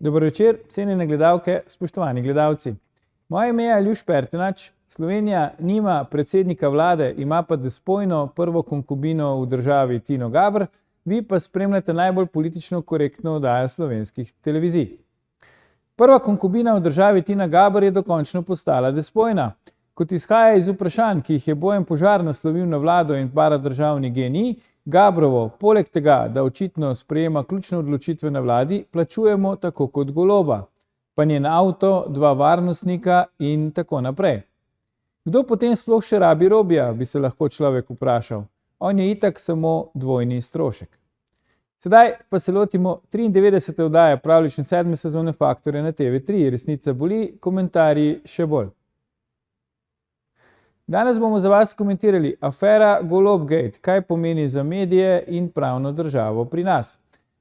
Dober večer, cenjene gledalke, spoštovani gledalci. Moje ime je Aljuš Pertinač. Slovenija nima predsednika vlade, ima pa despojno prvo konkubino v državi Tino Gaber, vi pa spremljate najbolj politično korektno oddajo slovenskih televizij. Prva konkubina v državi Tina Gaber je dokončno postala despojna. Kot izhaja iz vprašanj, ki jih je Bojan Požar naslovil na vlado in paradržavni GEN-I, Gabrovo, poleg tega, da očitno sprejema ključne odločitve na vladi, plačujemo tako kot Goloba, pa njen avto, 2 varnostnika in tako naprej. Kdo potem sploh še rabi Robija, bi se lahko človek vprašal. On je itak samo dvojni strošek. Sedaj pa se lotimo 93. oddaje pravljične 7. sezone Faktorja na TV3. Resnica boli, komentarji še bolj. Danes bomo za vas komentirali afera Golobgate, kaj pomeni za medije in pravno državo pri nas.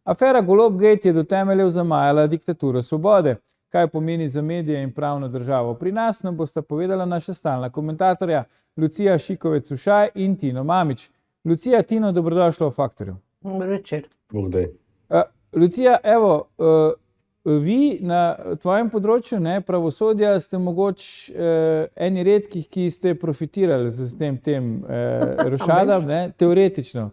Afera Golobgate je do temeljev zamajala diktaturo svobode. Kaj pomeni za medije in pravno državo pri nas, nam bosta povedala naša stalna komentatorja Lucija Šikovec-Ušaj in Tino Mamić. Lucija, Tino, dobrodošla v Faktorju. Dober večer. Bogdaj. Lucija, evo, vi na tvojem področju pravosodja ste mogoče eni redkih, ki ste profitirali s tem rošadam, teoretično,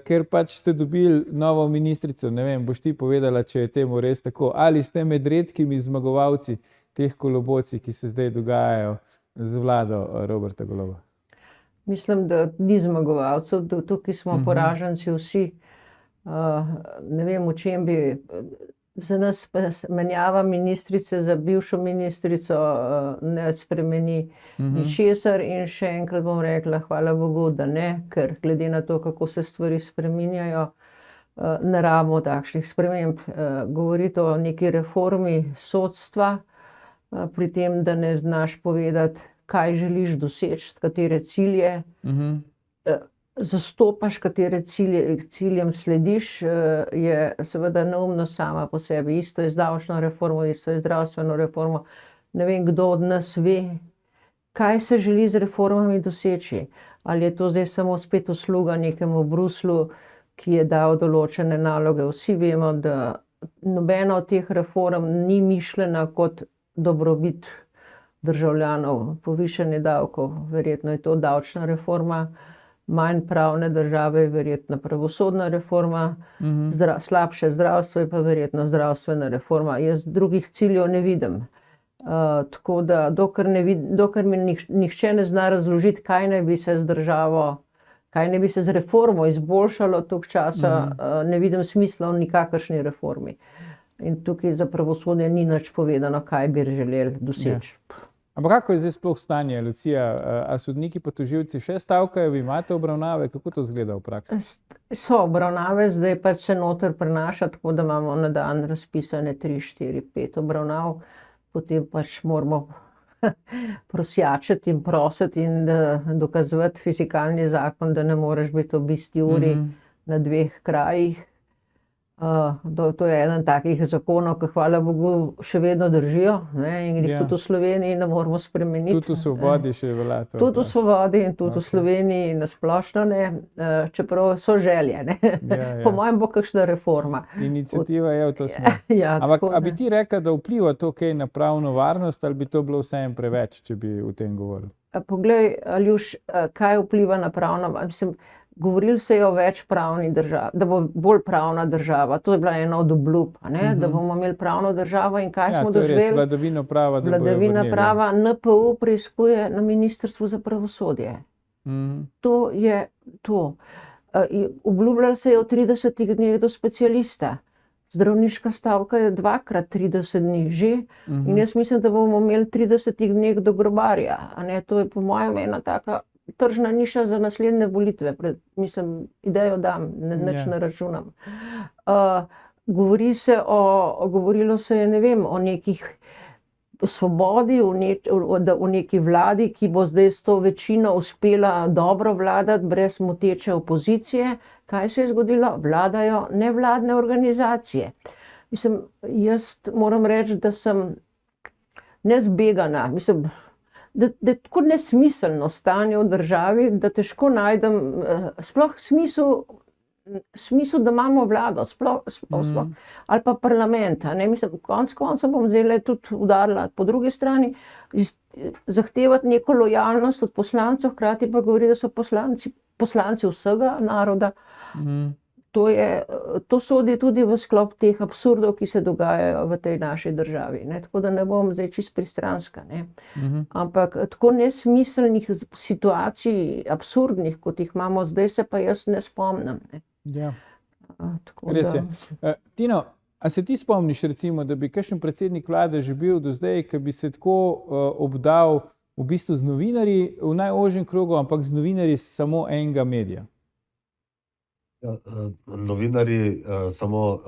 ker pač ste dobili novo ministrico, ne vem, boš ti povedala, če je temu res tako, ali ste med redkimi zmagovalci teh kolobocij, ki se zdaj dogajajo z vlado Roberta Goloba? Mislim, da ni zmagovalcev, tukaj smo poraženci vsi. Ne vem, v čem bi za nas menjava ministrice za bivšo ministrico ne spremeni ničesar in še enkrat bom rekla, hvala Bogu, da ne, ker glede na to, kako se stvari spreminjajo, ne rabimo takšnih sprememb. Govorite o neki reformi sodstva, pri tem, da ne znaš povedati, kaj želiš doseči, katere cilje zastopaš, katere ciljem slediš, je seveda neumnost sama po sebi. Isto je z davčno reformo, isto je z zdravstveno reformo. Ne vem, kdo od nas ve, kaj se želi z reformami doseči. Ali je to zdaj samo spet usluga nekemu Bruslu, ki je dal določene naloge. Vsi vemo, da nobena od teh reform ni mišljena kot dobrobit državljanov. Povišanje davkov, verjetno je to davčna reforma, manj pravne države je verjetno pravosodna reforma, slabše zdravstvo je pa verjetno zdravstvena reforma. Jaz drugih ciljev ne vidim. Tako da, dokler mi nihče ne zna razložiti, kaj naj bi se z državo, kaj naj bi se z reformo izboljšalo toliko časa, ne vidim smisla v nikakršni reformi. In tukaj za pravosodje ni nič povedano, kaj bi želeli doseči. Ampak kako je zdaj sploh stanje, Lucija? A sodniki pa tožilci še stavkajo, vi imate obravnave, kako to izgleda v praksi? So obravnave, zdaj pač se noter prenaša, tako da imamo na dan razpisane 3, 4, 5 obravnav, potem pač moramo prosjačiti in prositi in dokazovati fizikalni zakon, da ne moreš biti ob isti uri na 2 krajih. To je eden takih zakonov, ki hvala Bogu še vedno držijo, in jih tudi v Sloveniji ne moramo spremeniti. Tudi v Svobodi še velja to. Tudi v Svobodi in tudi v Sloveniji nasplošno ne, čeprav so želje. Po mojem bo kakšna reforma. Iniciativa je v to smer. Ampak a bi ti rekla, da vpliva to kaj na pravno varnost, ali bi to bilo vseeno preveč, če bi o tem govorili? Poglej, Aljuš, kaj vpliva na pravno varnost? Govorili se je o več pravni državi, da bo bolj pravna država. To je bila ena od obljub, da bomo imeli pravno državo in kaj smo doživeli? Ja, to je res, vladavino prava, da bojo vrnili. Vladavina prava, NPU preiskuje na Ministrstvu za pravosodje. To je to. Obljubljalo se je v 30 dneh do specialista. Zdravniška stavka je 2krat 30 dni že in jaz mislim, da bomo imeli 30 dneh do grobarja. To je po mojem ena taka tržna niša za naslednje volitve. Mislim, idejo dam, nič ne računam. Govorilo se je, ne vem, o nekih svobodi, o neki vladi, ki bo zdaj s to večino uspela dobro vladati brez moteče opozicije. Kaj se je zgodilo? Vladajo nevladne organizacije. Mislim, jaz moram reči, da sem nezbegana, mislim, da je tako nesmiselno stanje v državi, da težko najdem sploh smisel smisel, da imamo vlado, sploh, ali pa parlament, a ne, mislim, konec koncev bom zdajle tudi udarila po drugi strani, zahtevati neko lojalnost od poslancev, hkrati pa govori, da so poslanci vsega naroda. To sodi tudi v sklop teh absurdov, ki se dogajajo v tej naši državi, ne, tako da ne bom zdaj čisto pristranska, ne. Ampak tako nesmiselnih situacij, absurdnih, kot jih imamo zdaj, se pa jaz ne spomnim, ne. Ja, Tako res je. da, Tino, a se ti spomniš recimo, da bi kakšen predsednik vlade že bil do zdaj, ki bi se tako obdal v bistvu z novinarji v najožjem krogu, ampak z novinarji samo enega medija? Ja, novinarji samo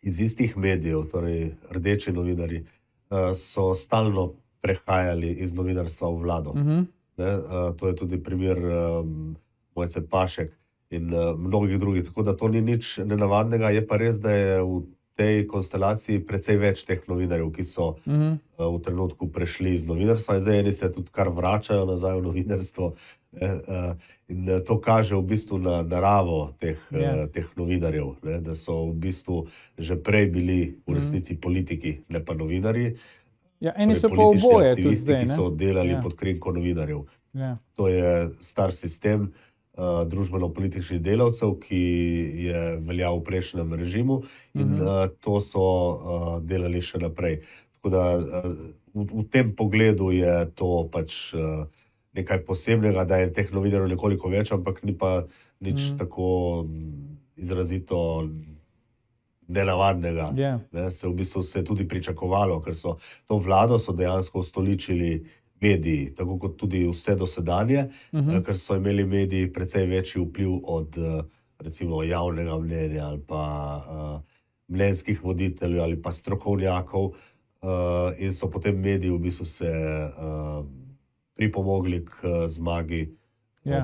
iz istih medijev, torej rdeči novinarji, so stalno prehajali iz novinarstva v vlado. Ne, to je tudi primer Mojce Pašek in mnogih drugih, tako da to ni nič nenavadnega. Je pa res, da je v tej konstelaciji precej več teh novinarjev, ki so v trenutku prešli iz novinarstva in zdaj eni se tudi kar vračajo nazaj v novinarstvo. In to kaže v bistvu na naravo teh novinarjev, ne, da so v bistvu že prej bili v resnici politiki, ne pa novinarji. Ja, eni so pa politični oboje tudi aktivisti, zdaj, ki ne? so delali Ja. pod krinko novinarjev. Ja. To je star sistem družbeno-političnih delavcev, ki je veljal v prejšnjem režimu in to so delali še naprej. Tako da v tem pogledu je to pač nekaj posebnega, da je teh novinarjev nekoliko več, ampak ni pa nič tako izrazito nenavadnega. Ja. Ne, se v bistvu se je tudi pričakovalo, ker so to vlado so dejansko ustoličili mediji, tako kot tudi vse dosedanje, ker so imeli mediji precej večji vpliv od recimo javnega mnenja ali pa mnenjskih voditeljev ali pa strokovnjakov in so potem mediji v bistvu se pripomogli k zmagi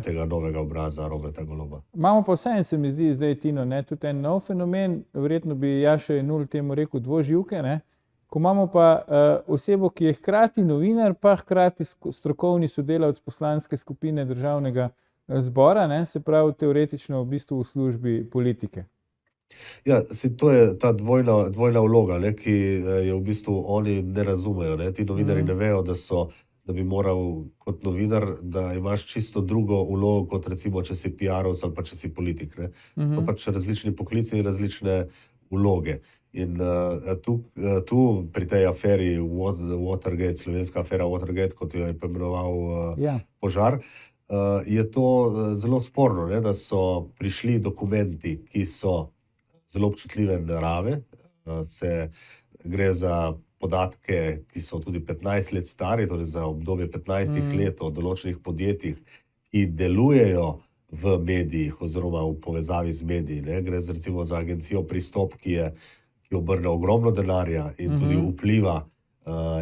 tega novega obraza Roberta Goloba. Imamo pa vseeno, se mi zdi zdaj, Tino, ne, tudi en nov fenomen, verjetno bi Jaša Jenull temu rekel dvoživke, ne, ko imamo pa osebo, ki je hkrati novinar, pa hkrati strokovni sodelavec poslanske skupine Državnega zbora, ne, se pravi teoretično v bistvu v službi politike. Ja, to je ta dvojna vloga, ne, ki je v bistvu oni ne razumejo, ne. Ti novinarji ne vejo, da bi moral kot novinar, da imaš čisto drugo vlogo, kot recimo, če si PR-ovec ali pa če si politik, ne. To pač različni poklici in različne vloge. In tu pri tej aferi Watergate, slovenska afera Watergate, kot jo je poimenoval Požar, je to zelo sporno, ne, da so prišli dokumenti, ki so zelo občutljive narave, gre za podatke, ki so tudi 15 let stari, torej za obdobje 15 let o določenih podjetjih, ki delujejo v medijih oziroma v povezavi z mediji, ne. Gre recimo za agencijo Pristop, ki obrne ogromno denarja in tudi vpliva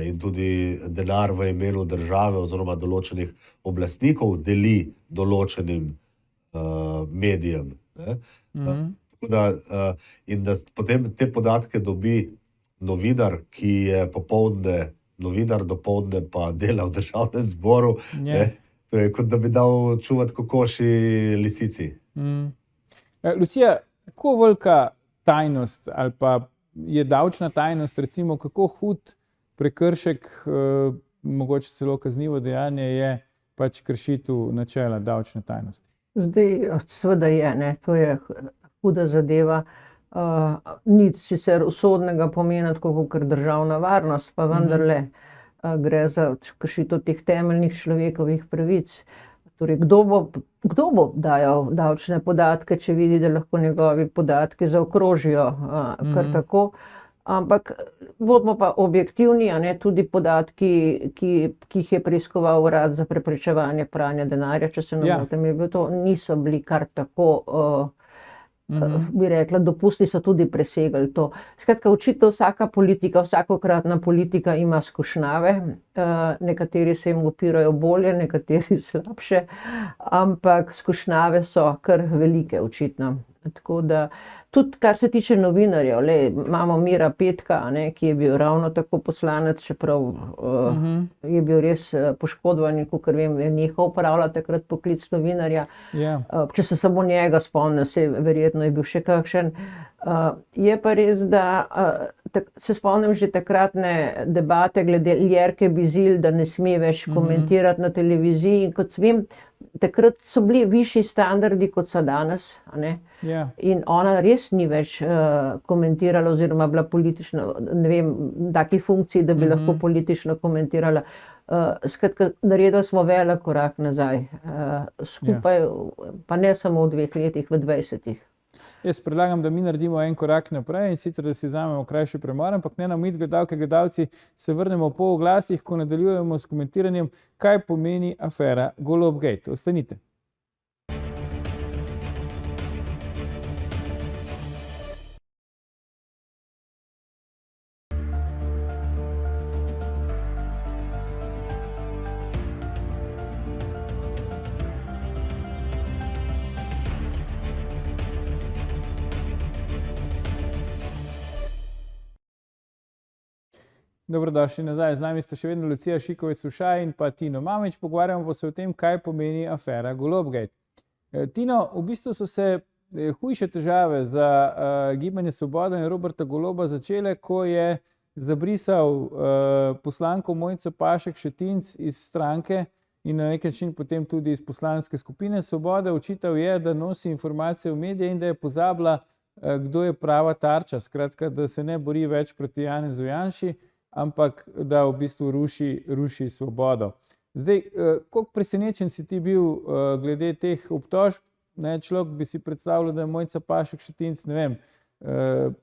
in tudi denar v imenu države oziroma določenih oblastnikov deli določenim medijem, ne. Tako da, in da potem te podatke dobi novinar, ki je popoldne novinar, dopoldne pa dela v Državnem zboru, ne. To je kot da bi dal čuvati kokoši lisici. Lucija, kako velika tajnost ali pa je davčna tajnost, recimo, kako hud prekršek, mogoče celo kaznivo dejanje je pač kršitev načela davčne tajnosti? Zdaj, seveda je, ne, to je huda zadeva. Ni sicer usodnega pomena, tako kakor državna varnost, pa vendarle gre za kršitev teh temeljnih človekovih pravic. Torej, kdo bo dajal davčne podatke, če vidi, da lahko njegovi podatki zaokrožijo kar tako. Ampak bodimo pa objektivni, a ne, tudi podatki, ki jih je preiskoval Urad za preprečevanje pranja denarja, če se ne motim, niso bili kar tako, bi rekla, dopustni, so tudi presegli to. Skratka, očitno vsaka politika, vsakokratna politika ima skušnjave, nekateri se jim upirajo bolje, nekateri slabše, ampak skušnjave so kar velike, očitno. Tako da, tudi kar se tiče novinarjev, imamo Mira Petka, a ne, ki je bil ravno tako poslanec, čeprav je bil res poškodovan, kakor vem, je nehal opravljati takrat poklic novinarja. Ja. Če se samo njega spomnim, verjetno je bil še kakšen. Je pa res, da se spomnim že takratne debate glede Ljerke Bizilj, da ne sme več komentirati na televiziji. In kot vem, takrat so bili višji standardi, kot so danes, a ne. Ja. In ona res ni več komentirala oziroma bila politično, ne vem, v taki funkciji, da bi lahko politično komentirala. Skratka, naredili smo velik korak nazaj. Skupaj, pa ne samo v 2 letih, v 20. Jaz predlagam, da mi naredimo en korak naprej in sicer, da si vzamemo krajši premor, ampak ne nam gledalke, gledalci, se vrnemo po oglasih, ko nadaljujemo s komentiranjem, kaj pomeni afera Golobgate. Ostanite. Dobrodošli nazaj. Z nami sta še vedno Lucija Šikovec-Ušaj in pa Tino Mamić. Pogovarjamo pa se o tem, kaj pomeni afera Golobgate. Tino, v bistvu so se hujše težave za Gibanje Svoboda in Roberta Goloba začele, ko je zabrisal poslanko Mojco Pašek Šetinc iz stranke in na nek način potem tudi iz poslanske skupine Svobode. Očital je, da nosi informacije v medije in da je pozabila, kdo je prava tarča. Skratka, da se ne bori več proti Janezu Janši, ampak da v bistvu ruši Svobodo. Zdaj, koliko presenečen si ti bil glede teh obtožb? Človek bi si predstavljal, da je Mojca Pašek Šetinc, ne vem,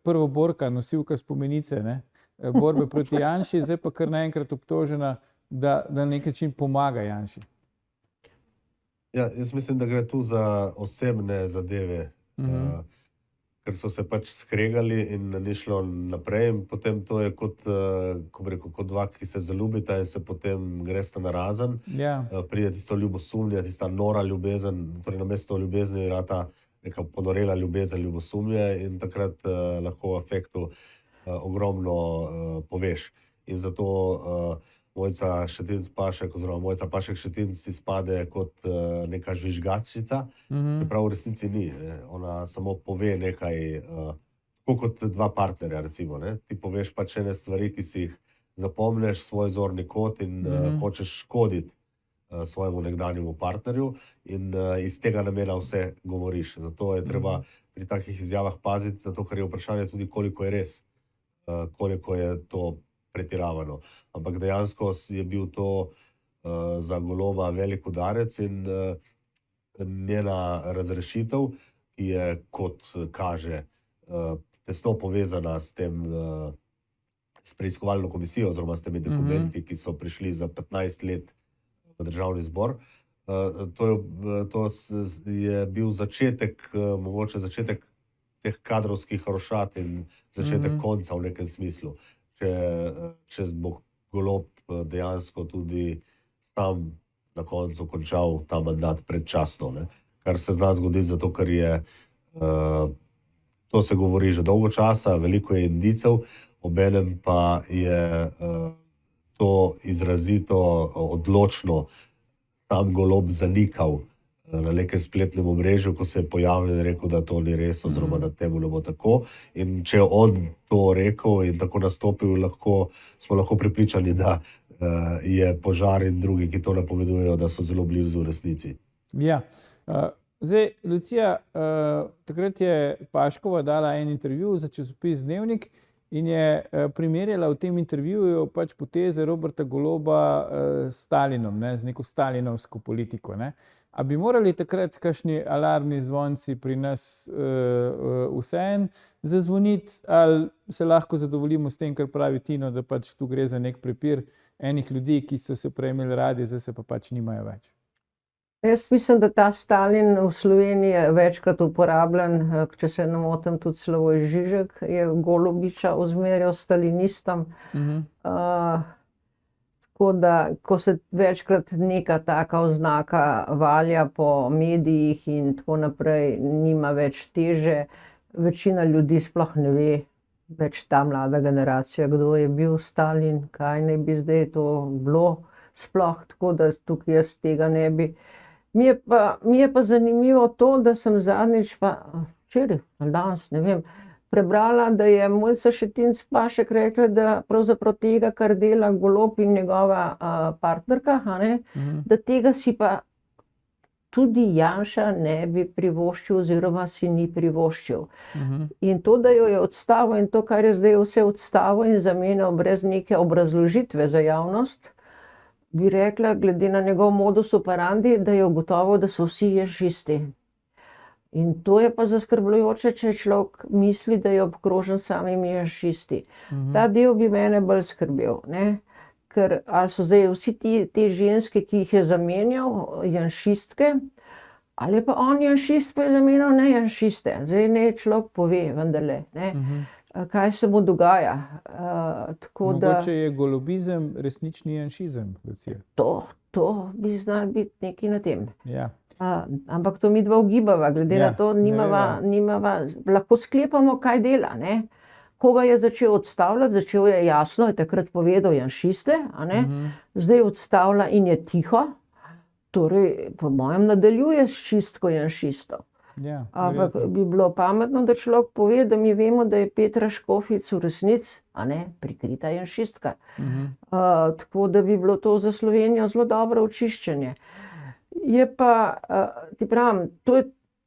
prvoborka, nosilka spomenice, borbe proti Janši, zdaj pa kar naenkrat obtožena, da na nek način pomaga Janši. Ja, jaz mislim, da gre tu za osebne zadeve, ker so se pač skregali in ni šlo naprej. In potem to je kot, ko bi rekel, kot dva, ki se zaljubita in se potem gresta narazen. Ja. Pride tisto ljubosumje, tista nora ljubezen, torej namesto ljubezni rata neka ponorela ljubezen, ljubosumje in takrat lahko v afektu ogromno poveš. In zato Mojca Šetinc Pašek oziroma Mojca Pašek Šetinc izpade kot neka žvižgačica, čeprav v resnici ni. Ona samo pove nekaj, tako kot dva partnerja, recimo. Ti poveš pač ene stvari, ki si jih zapomneš, svoj zorni kot in hočeš škoditi svojemu nekdanjemu partnerju in iz tega namena vse govoriš. Zato je treba pri takih izjavah paziti, zato ker je vprašanje tudi, koliko je res, koliko je to pretiravano. Ampak dejansko je bil to za Goloba velik udarec in njena razrešitev, ki je, kot kaže, tesno povezana s tem, s preiskovalno komisijo oziroma s temi dokumenti, ki so prišli za 15 let v Državni zbor. To je bil začetek, mogoče začetek teh kadrovskih rošat in začetek konca v nekem smislu. Če bo Golob dejansko tudi sam na koncu končal ta mandat predčasno, kar se zna zgoditi, zato ker je, to se govori že dolgo časa, veliko je indicev, obenem pa je to izrazito odločno sam Golob zanikal na nekem spletnem omrežju, ko se je pojavil in rekel, da to ni res oziroma da temu ne bo tako. In če je on to rekel in tako nastopil, smo lahko prepričani, da je Požar in drugi, ki to napovedujejo, da so zelo blizu resnici. Ja. Zdaj, Lucija, takrat je Paškova dala en intervju za časopis Dnevnik in je primerjala v tem intervjuju pač poteze Roberta Goloba s Stalinom, z neko stalinovsko politiko. A bi morali takrat kakšni alarmni zvonci pri nas vseeno zazvoniti, ali se lahko zadovoljimo s tem, kar pravi Tino, da pač tu gre za nek prepir enih ljudi, ki so se prej imeli radi, zdaj se pa pač nimajo več? Jaz mislim, da ta Stalin v Sloveniji je večkrat uporabljen, če se ne motim, tudi Slavoj Žižek je Golobiča ozmerjal stalinistom. Tako da, ko se večkrat neka taka oznaka valja po medijih in tako naprej, nima več teže, večina ljudi sploh ne ve, več ta mlada generacija, kdo je bil Stalin, kaj naj bi zdaj to bilo sploh, tako da tukaj jaz tega ne bi. Mi je pa zanimivo to, da sem zadnjič včeraj ali danes, ne vem, prebrala, da je Mojca Šetinc Pašek rekla, da pravzaprav tega, kar dela Golob in njegova partnerka, da tega si pa tudi Janša ne bi privoščil oziroma si ni privoščil. In to, da jo je odstavil in to, kar je zdaj vse odstavil in zamenjal brez neke obrazložitve za javnost, bi rekla, glede na njegov modus operandi, da je ugotovil, da so vsi janšisti. In to je pa zaskrbljujoče, če človek misli, da je obkrožen samimi janšisti. Ta del bi mene bolj skrbel, ne? Ker ali so zdaj vsi te ženske, ki jih je zamenjal, janšistke, ali pa on janšist pa je zamenjal ne janšiste. Zdaj ne človek pove vendarle, ne? Kaj se mu dogaja. Mogoče je golobizem resnični janšizem, Lucija. To bi znalo biti nekaj na tem. Ja. Ampak to midva ugibava, glede na to nimava, lahko sklepamo, kaj dela, ne. Koga je začel odstavljati, začel je jasno, je takrat povedal janšiste, a ne, zdaj odstavlja in je tiho, torej po mojem nadaljuje s čistko janšistov. Ja, ampak bi bilo pametno, da človek pove, da mi vemo, da je Petra Škofic v resnici, a ne, prikrita janšistka. Tako da bi bilo to za Slovenijo zelo dobro očiščenje. Je pa, ti pravim,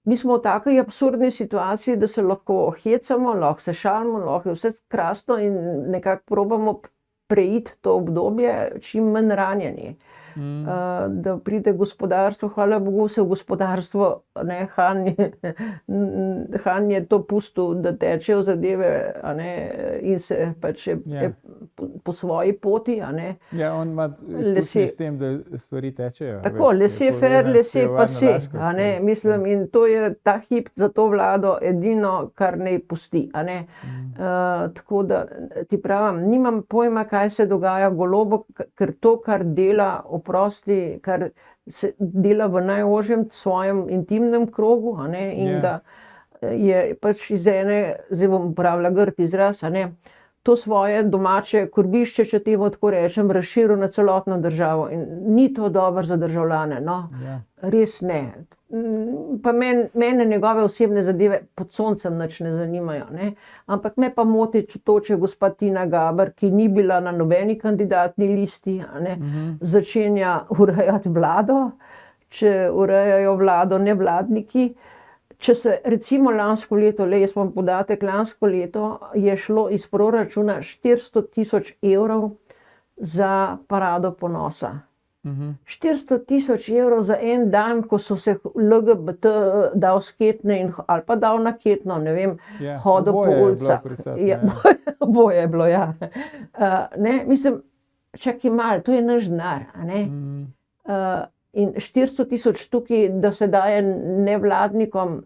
mi smo v taki absurdni situaciji, da se lahko hecamo, lahko se šalimo, lahko je vse krasno in nekako probamo preiti to obdobje čim manj ranjeni. Da pride gospodarstvo, hvala Bogu se v gospodarstvo, ne, Han je to pustil, da tečejo zadeve, a ne, in se pač je po svoji poti, a ne. Ja, on ima izkušnje s tem, da stvari tečejo. Tako, laissez-faire, laissez-passer, a ne, mislim, in to je ta hip za to vlado edino, kar naj pusti, a ne. Tako da, ti pravim, nimam pojma, kaj se dogaja Golobu, ker to, kar dela, oprosti, kar se dela v najožjem svojem intimnem krogu, a ne, in ga je pač iz zdaj bom uporabila grd izraz, a ne, to svoje domače korbišče, če temu tako rečem, razširil na celotno državo in ni to dobro za državljane, no, res ne. Pa mene njegove osebne zadeve pod soncem nič ne zanimajo, ne, ampak me pa moti to, če gospa Tina Gaber, ki ni bila na nobeni kandidatni listi, a ne, začenja urejati vlado, če urejajo vlado nevladniki. Če se recimo lansko leto, jaz imam podatek, lansko leto je šlo iz proračuna 400 000 evrov za parado ponosa. 400 000 evrov za en dan, ko so se LGBT dal sketne ali pa dal na ketno, ne vem, hodil po ulicah. Oboje je bilo, ja. Ne, mislim, čakaj malo, to je naš denar, a ne. In 400 000 tukaj, da se daje nevladnikom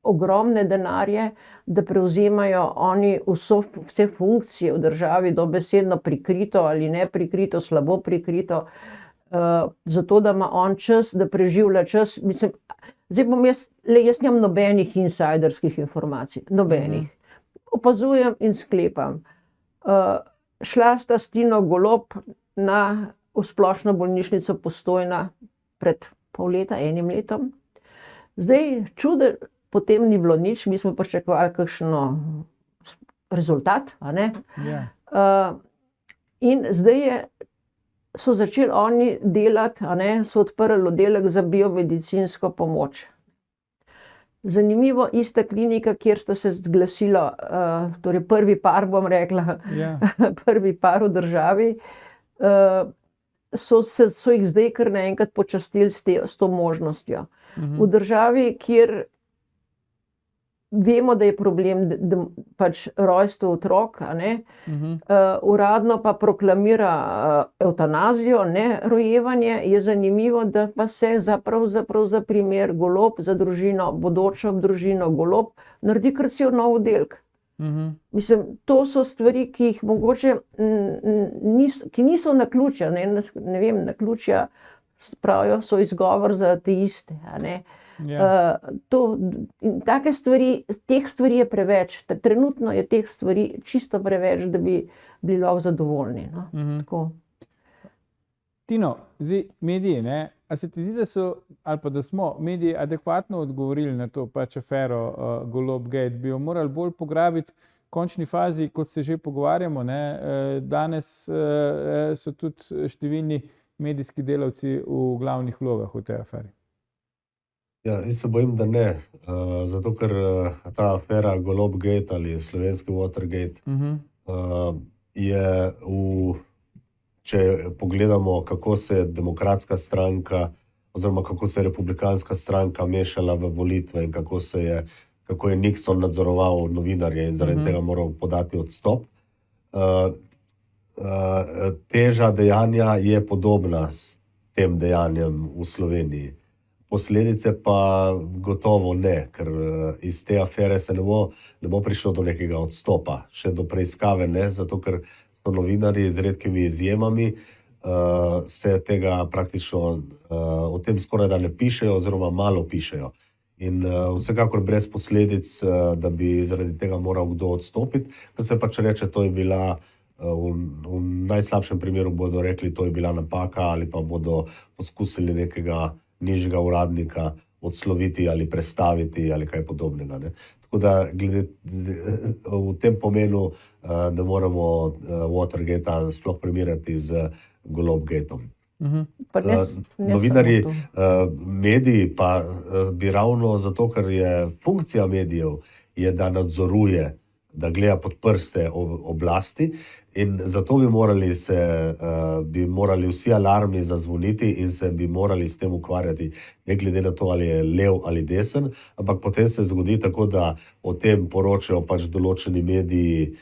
ogromne denarje, da prevzemajo oni vse funkcije v državi, dobesedno prikrito ali ne prikrito, slabo prikrito, zato da ima on čas, da preživlja čas. Mislim, zdaj bom jaz nimam nobenih insajderskih informacij, nobenih. Opazujem in sklepam. Šla sta s Tino Golob v splošno bolnišnico Postojna pred pol leta, enim letom. Zdaj, čudež, potem ni bilo nič, mi smo pričakovali kakšen rezultat, a ne. In zdaj so začeli oni delati, a ne, so odprli oddelek za biomedicinsko pomoč. Zanimivo, ista klinika, kjer sta se zglasila, torej prvi par, bom rekla, prvi par v državi, so jih zdaj kar naenkrat počastili s to možnostjo. V državi, kjer vemo, da je problem pač rojstvo otrok, a ne, uradno pa proklamira evtanazijo, ne rojevanje, je zanimivo, da pa se pravzaprav za primer Golob, za družino, bodočo družino Golob, naredi kar cel nov oddelek. Mislim, to so stvari, ki jih mogoče ki niso naključja, ne vem, naključja pravijo, so izgovor za ateiste, a ne. Ja. Take stvari, teh stvari je preveč, trenutno je teh stvari čisto preveč, da bi bili lahko zadovoljni, no. Tako. Tino, zdaj mediji, ne, a se ti zdi, da so, ali pa da smo mediji adekvatno odgovorili na to pač afero Golobgate, bi jo morali bolj pograbiti v končni fazi, kot se že pogovarjamo, ne, danes so tudi številni medijski delavci v glavnih vlogah v tej aferi. Ja, jaz se bojim, da ne, zato ker ta afera Golobgate ali slovenski Watergate je če pogledamo, kako se demokratska stranka oziroma kako se je republikanska stranka mešala v volitve in kako je Nixon nadzoroval novinarje in zaradi tega moral podati odstop. Teža dejanja je podobna s tem dejanjem v Sloveniji. Posledice pa gotovo ne, ker iz te afere se ne bo prišlo do nekega odstopa, še do preiskave ne, zato ker so novinarji z redkimi izjemami, se tega praktično o tem skoraj da ne pišejo oziroma malo pišejo. In vsekakor brez posledic, da bi zaradi tega moral kdo odstopiti, ker se pač reče, to je bila, v najslabšem primeru bodo rekli, to je bila napaka ali pa bodo poskusili nekega nižjega uradnika odsloviti ali prestaviti ali kaj podobnega, ne. Tako da v tem pomenu ne moremo Watergate sploh primerjati z Golobgateom. Novinarji, mediji pa bi ravno zato, ker je funkcija medijev, je, da nadzoruje, da gleda pod prste oblasti in zato bi morali vsi alarmi zazvoniti in se bi morali s tem ukvarjati, ne glede na to, ali je lev ali desen, ampak potem se zgodi tako, da o tem poročajo pač določeni mediji,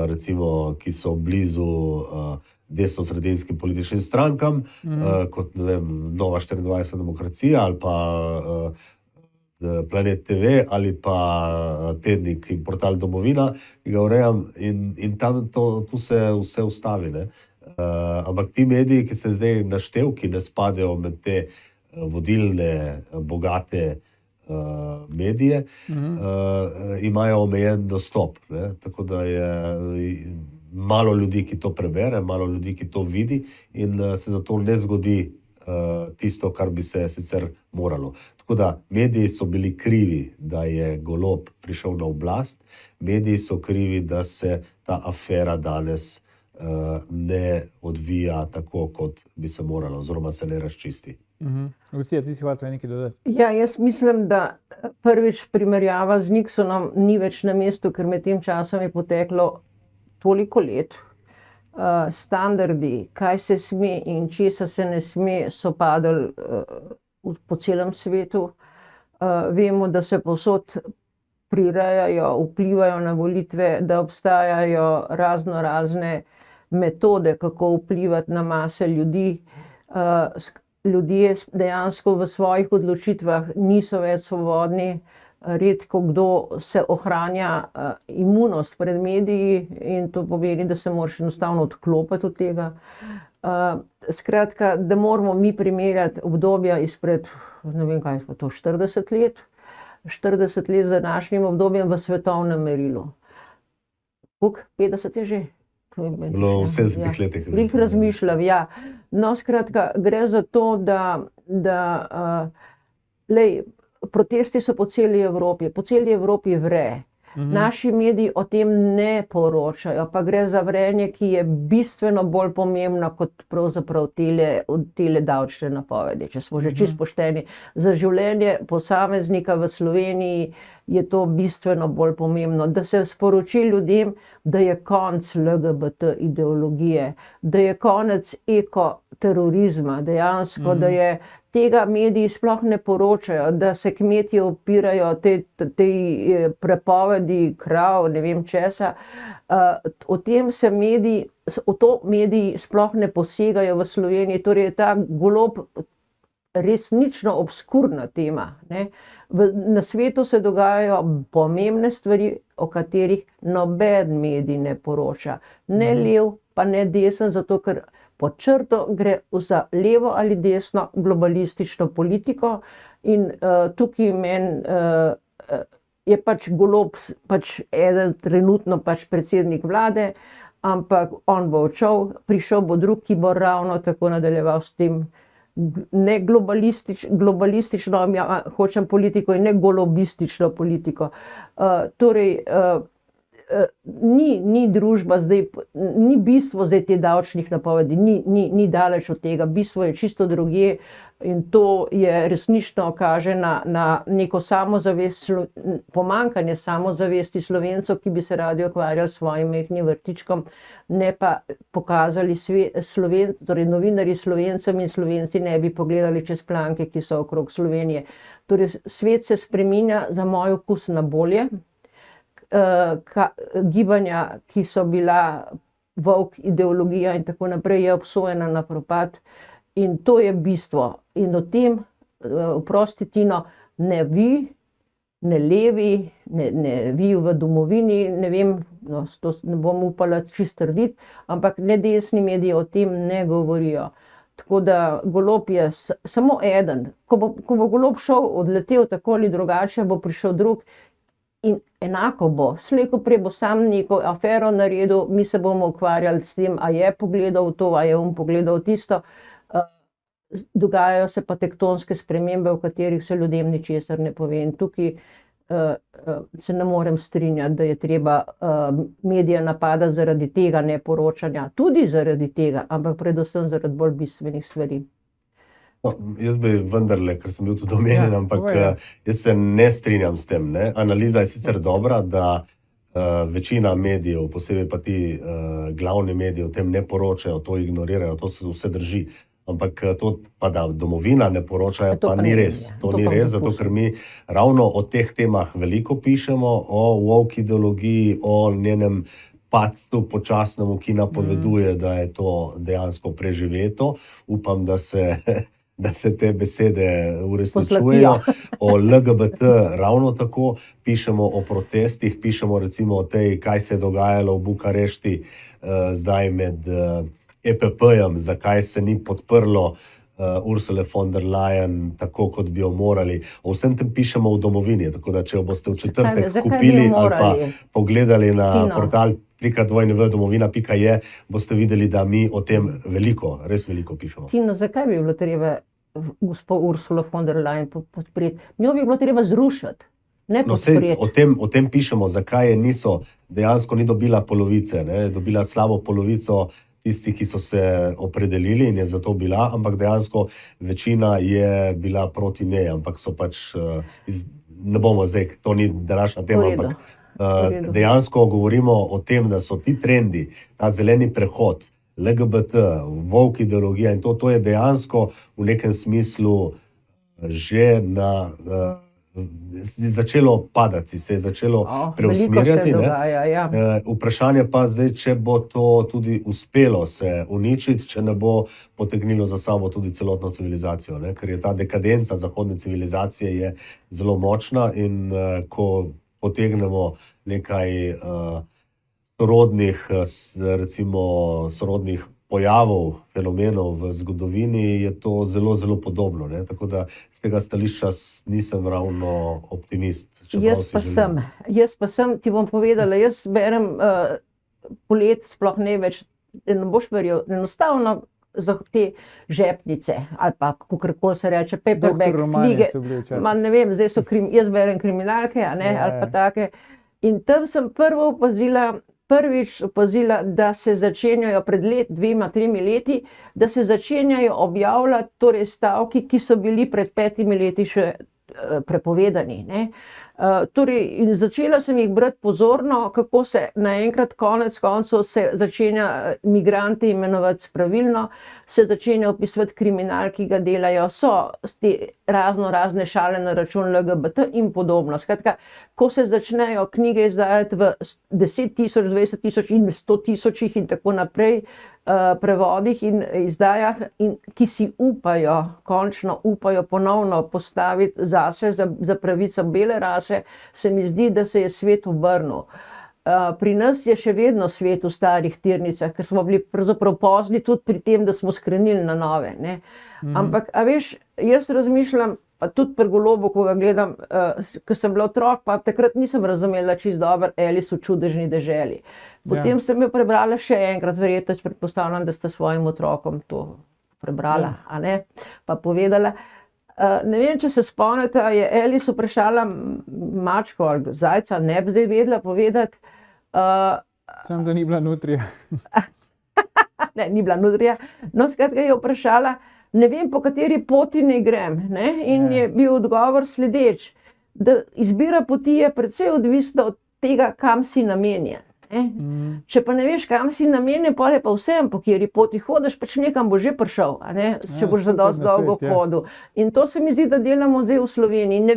recimo, ki so blizu desnosredinskim političnim strankam, kot, ne vem, Nova 24 demokracija ali pa Planet TV ali pa tednik in portal Domovina, ki ga urejam in tam tu se vse ustavi, ne. Ampak ti mediji, ki se zdaj naštel, ki ne spadajo med te vodilne, bogate medije, imajo omejen dostop, ne. Tako da je malo ljudi, ki to prebere, malo ljudi, ki to vidi in se zato ne zgodi tisto, kar bi se sicer moralo. Tako da mediji so bili krivi, da je Golob prišel na oblast, mediji so krivi, da se ta afera danes ne odvija tako, kot bi se moralo, oziroma se ne razčisti. Lucija, ti si hvala nekaj dodati. Ja, jaz mislim, da prvič primerjava z Nixonom ni več na mestu, ker med tem časom je poteklo toliko let. Standardi, kaj se sme in česa se ne sme, so padli po celem svetu. Vemo, da se povsod prirejajo, vplivajo na volitve, da obstajajo razne metode, kako vplivati na mase ljudi. Ljudje dejansko v svojih odločitvah niso več svobodni. Redko kdo se ohranja imunost pred mediji in to pomeni, da se moraš enostavno odklopiti od tega. Skratka, da moramo mi primerjati obdobja izpred, ne vem kaj je to, 40 let, 40 let z današnjim obdobjem v svetovnem merilu. Koliko? 50 je že? Bilo v 70 letih. Veliko razmišljam, ja. No, skratka, gre za to, da protesti so po celi Evropi vre. Naši mediji o tem ne poročajo, pa gre za vrenje, ki je bistveno bolj pomembno kot pravzaprav tele davčne napovedi, če smo že čisto pošteni. Za življenje posameznika v Sloveniji je to bistveno bolj pomembno, da se sporoči ljudem, da je konec LGBT ideologije, da je konec ekoterorizma, dejansko, da je tega mediji sploh ne poročajo, da se kmetje upirajo tej prepovedi krav, ne vem česa. O tem se mediji sploh ne posegajo v Sloveniji, torej je ta Golob resnično obskurna tema, ne. Na svetu se dogajajo pomembne stvari, o katerih noben medij ne poroča. Ne lev, pa ne desen, zato ker pod črto gre za levo ali desno globalistično politiko in tukaj meni je pač Golob pač eden trenutno pač predsednik vlade, ampak on bo odšel, prišel bo drug, ki bo ravno tako nadaljeval s tem, ne globalistično, hočem politiko in ne golobistično politiko. Torej, ni družba zdaj, ni bistvo zdaj te davčnih napovedi, ni daleč od tega, bistvo je čisto drugje in to je resnično kaže na neko samozavest, pomanjkanje samozavesti Slovencev, ki bi se radi ukvarjali s svojim majhnim vrtičkom, ne pa pokazali torej novinarji Slovencem in Slovenci ne bi pogledali čez planke, ki so okrog Slovenije. Torej, svet se spreminja za moj okus na bolje. Gibanja, ki so bila volk, ideologija in tako naprej, je obsojena na propad in to je bistvo. In o tem, oprosti Tino, ne vi, ne levi, ne vi v domovini, ne vem, no, to ne bom upala čisto trditi, ampak ne desni mediji o tem ne govorijo. Tako da Golob je samo eden. Ko bo Golob šel, odletel tako ali drugače, bo prišel drug. In enako bo, slej ko prej bo sam neko afero naredil, mi se bomo ukvarjali s tem, a je pogledal to, a je on pogledal tisto. Dogajajo se pa tektonske spremembe, v katerih se ljudem ničesar ne pove. In tukaj se ne morem strinjati, da je treba medije napadati zaradi tega neporočanja. Tudi zaradi tega, ampak predvsem zaradi bolj bistvenih stvari. No, jaz bi vendarle, ker sem bil tudi omenjen, ampak jaz se ne strinjam s tem. Ne? Analiza je sicer dobra, da večina medijev, posebej pa ti glavni mediji o tem ne poročajo, to ignorirajo, to se vse drži. Ampak to pa da domovina ne poročajo, pa ni res. To ni res, zato ker mi ravno o teh temah veliko pišemo, o woke ideologiji, o njenem padcu počasnemu, ki napoveduje, da je to dejansko preživeto. Upam, da se te besede uresničujejo. O LGBT ravno tako pišemo, o protestih, pišemo recimo o tej, kaj se je dogajalo v Bukarešti zdaj med EPP-jem, zakaj se ni podprlo Ursule von der Leyen tako, kot bi jo morali. O vsem tem pišemo v domovini, tako da če jo boste v četrtek kupili ali pa pogledali na portal www.domovina.je, boste videli, da mi o tem veliko, res veliko pišemo. Tino, zakaj bi bilo treba gospod Ursula von der Leyen podpreti? Njo bi bilo treba zrušiti, ne podpreti. O tem pišemo, zakaj je dejansko ni dobila polovice, ne, dobila slabo polovico tisti, ki so se opredelili in je zato bila, ampak dejansko večina je bila proti njej, ampak so pač, ne bomo zdaj, to ni današnja tema, ampak dejansko govorimo o tem, da so ti trendi, ta zeleni prehod, LGBT, woke ideologija in to je dejansko v nekem smislu že začelo padati, se je začelo preusmerjati. Vprašanje pa zdaj, če bo to tudi uspelo se uničiti, če ne bo potegnilo za sabo tudi celotno civilizacijo, ne? Ker je ta dekadenca zahodne civilizacije je zelo močna in ko potegnemo nekaj sorodnih pojavov, fenomenov v zgodovini, je to zelo, zelo podobno. Ne? Tako da z tega stališča nisem ravno optimist. Jaz pa sem, ti bom povedala, jaz berem polet, sploh ne več, ne boš verjel, enostavno za te žepnice, ali pa kakorkoli se reče, paperback knjige, ne vem, zdaj jaz berem kriminalke, ali pa take, in tam sem prvič opazila, da se začenjajo pred 2-3 leti, da se začenjajo objavljati torej stavki, ki so bili pred 5 leti še prepovedani. Ne? Torej, in začela sem jih brati pozorno, kako se naenkrat konec koncev se začenja migrante imenovati pravilno, se začenja opisovati kriminal, ki ga delajo, so te razne šale na račun LGBT in podobno. Skratka, ko se začnejo knjige izdajati v 10 000, 20 000 in 100 000 in tako naprej, prevodih in izdajah, in ki si končno upajo ponovno postaviti zase za pravico bele rase, se mi zdi, da se je svet obrnil. Pri nas je še vedno svet v starih tirnicah, ker smo bili pravzaprav pozni tudi pri tem, da smo skrenili na nove, ne. Ampak, a veš, jaz razmišljam, pa tudi pri Golobu, ko ga gledam, ko sem bila otrok, pa takrat nisem razumela čisto dobro Alice v čudežni deželi. Potem sem jo prebrala še enkrat, verjetno predpostavljam, da ste svojim otrokom to prebrala, a ne, pa povedala. Ne vem, če se spomnite, je Alice vprašala mačko ali zajca, ne bi zdaj vedela povedati. Samo da ni bila nutrija. Ne, ni bila nutrija. No, skratka je vprašala, ne vem, po kateri poti ne grem, ne? In je bil odgovor sledeč, da izbira poti je precej odvisna od tega, kam si namenjen. Če pa ne veš, kam si namenjen, pol je pa vsem, po kateri poti hodiš, pač nekam boš že prišel, a ne? Če boš za dosti dolgo hodil. In to se mi zdi, da delamo zdaj v Sloveniji. Ne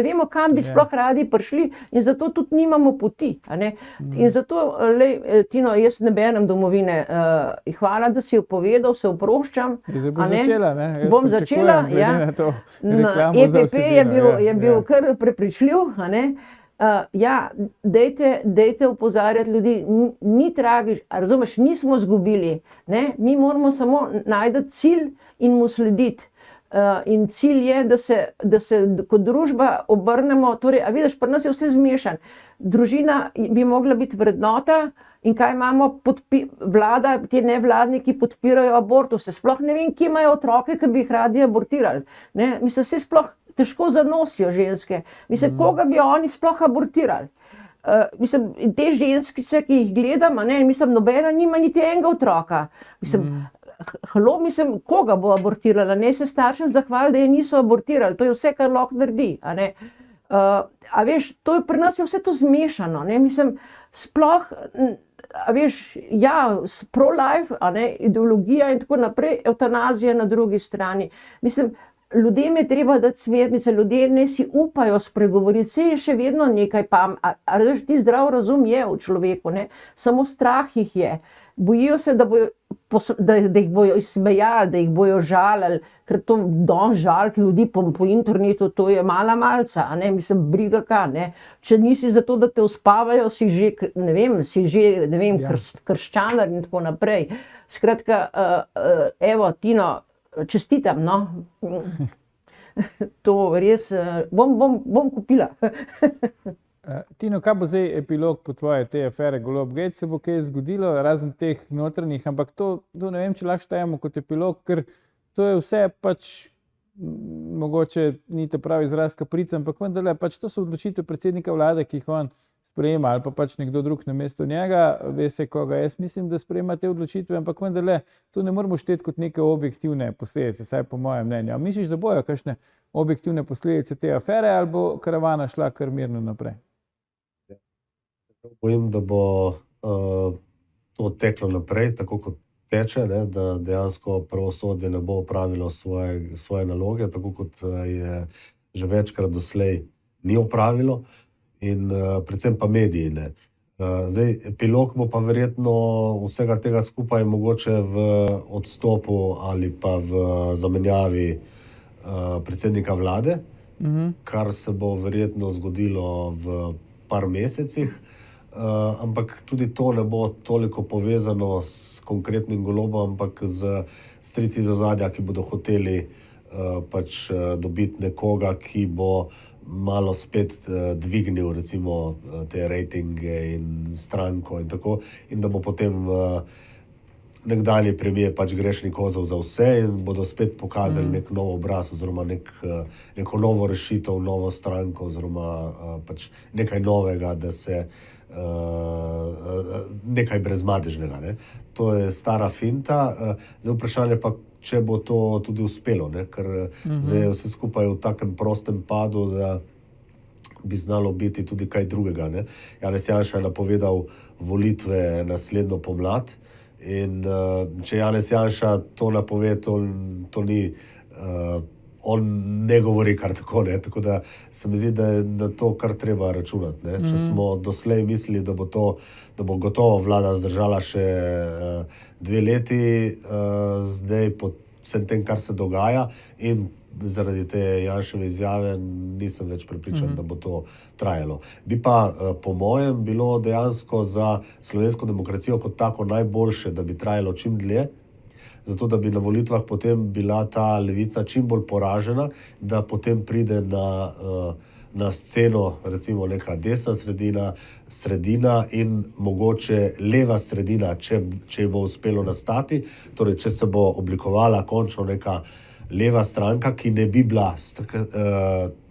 vemo, kam bi sploh radi prišli, in zato tudi nimamo poti, a ne? In zato, Tino, jaz ne berem Domovine, hvala, da si jo povedal, se oproščam. Zdaj boš začela, ne? Bom začela, ja. Na EPP je bil kar prepričljiv, a ne? Ja, dajte opozarjati ljudi, ni tragično, razumeš, nismo izgubili, ne? Mi moramo samo najti cilj in mu slediti. In cilj je, da se kot družba obrnemo, torej, a vidiš, pri nas je vse zmešano. Družina bi mogla biti vrednota in kaj imamo, vlada, ti nevladniki podpirajo abortuse, sploh ne vem, kje imajo otroke, ki bi jih radi abortirali, ne? Mislim, se sploh težko zanosijo ženske. Mislim, koga bi oni sploh abortirali? Mislim, te ženskice, ki jih gledam, ne, mislim, nobena nima niti enega otroka. Mislim, koga bo abortirala? Ne se staršem zahvali, da je niso abortirali. To je vse, kar lahko naredi, a ne. A veš, pri nas je vse to zmešano, ne, mislim, sploh, a veš, ja, pro-life, a ne, ideologija in tako naprej, evtanazija na drugi strani. Mislim, ljudem je treba dati smernice, ljudje ne si upajo spregovoriti, saj je še vedno nekaj ti zdrav razum je v človeku, ne, samo strah jih je. Bojijo se, da jih bojo izsmejali, da jih bojo žalili, ker to danes žaliti ljudi po internetu, to je mala malca, a ne, mislim, briga kaj, ne. Če nisi za to, da te uspavajo, si že, krščanar in tako naprej. Skratka, evo, Tino, čestitam, no. To res, bom kupila. Tino, kaj bo zdaj epilog po tvoje te afere Golob-Gate? Se bo kaj zgodilo, razen teh notranjih, ampak to ne vem, če lahko štejemo kot epilog, ker to je vse pač, mogoče ni ta pravi izraz kaprica, ampak vendarle, pač to so odločitve predsednika vlade, ki jih on sprejema, ali pa pač nekdo drug namesto njega, ve se, koga jaz mislim, da sprejema te odločitve, ampak vendarle, to ne moramo šteti kot neke objektivne posledice, saj po mojem mnenju. A misliš, da bojo kakšne objektivne posledice te afere, ali bo karavana šla kar mirno naprej? Bojim, da bo to teklo naprej, tako kot teče, ne, da dejansko pravosodje ne bo opravilo svoje naloge, tako kot je že večkrat doslej ni opravilo. In predvsem pa mediji, ne. Zdaj, epilog bo pa verjetno vsega tega skupaj mogoče v odstopu ali pa v zamenjavi predsednika vlade, kar se bo verjetno zgodilo v par mesecih, ampak tudi to ne bo toliko povezano s konkretnim Golobom, ampak z strici iz ozadja, ki bodo hoteli pač dobiti nekoga, ki bo malo spet dvignil recimo te rejtinge in stranko in tako, in da bo potem nekdanji premier pač grešni kozel za vse in bodo spet pokazali nek nov obraz oziroma neko novo rešitev, novo stranko oziroma pač nekaj novega, da se nekaj brezmadežnega, ne. To je stara finta. Zdaj vprašanje pa, če bo to tudi uspelo, ne, ker zdaj je vse skupaj v takem prostem padu, da bi znalo biti tudi kaj drugega, ne. Janez Janša je napovedal volitve naslednjo pomlad in če Janez Janša to napove, to ni on ne govori kar tako, ne. Tako da se mi zdi, da je na to kar treba računati, ne. Če smo doslej mislili, da bo gotovo vlada zdržala še 2 leti, zdaj po vsem tem, kar se dogaja, in zaradi te Janševe izjave nisem več prepričan, da bo to trajalo. Bi pa po mojem bilo dejansko za slovensko demokracijo kot tako najboljše, da bi trajalo čim dlje, zato da bi na volitvah potem bila ta levica čim bolj poražena, da potem pride na sceno recimo neka desna sredina in mogoče leva sredina, če bo uspelo nastati, torej če se bo oblikovala končno neka leva stranka, ki ne bi bila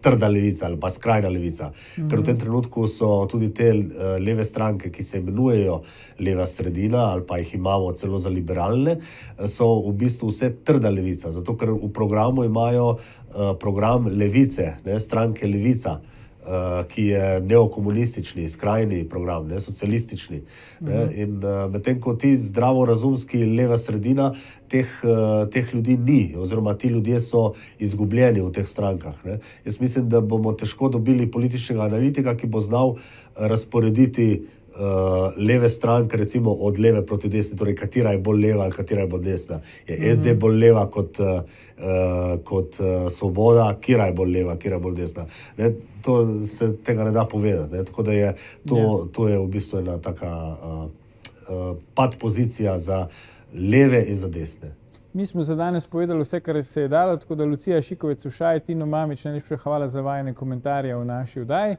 trda levica ali pa skrajna levica. Ker v tem trenutku so tudi te leve stranke, ki se imenujejo leva sredina ali pa jih imamo celo za liberalne, so v bistvu vse trda levica, zato ker v programu imajo program levice, ne, stranke Levica, ki je neokomunistični, skrajni program, ne, socialistični. Ne, in medtem ko ti zdravorazumski leva sredina, teh ljudi ni, oziroma ti ljudje so izgubljeni v teh strankah. Ne. Jaz mislim, da bomo težko dobili političnega analitika, ki bo znal razporediti leve stranke, recimo od leve proti desni, torej katera je bolj leva ali katera je bolj desna. Je SD bolj leva kot Svoboda, katera je bolj leva, katera je bolj desna. Ne, to se tega ne da povedati. Ne, tako da je to je v bistvu ena taka pad pozicija za leve in za desne. Mi smo za danes povedali vse, kar se je dalo, tako da Lucija Šikovec-Ušaj, Tino Mamić, najlepša hvala za vajine komentarje v naši oddaji.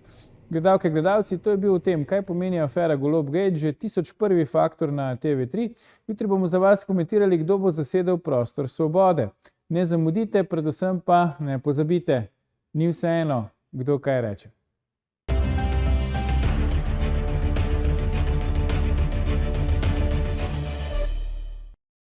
Gledalke, gledalci, to je bil o tem, kaj pomeni afera Golob-Gate, že 1001. faktor na TV3. Jutri bomo za vas komentirali, kdo bo zasedel prostor Svobode. Ne zamudite, predvsem pa ne pozabite, ni vseeno, kdo kaj reče.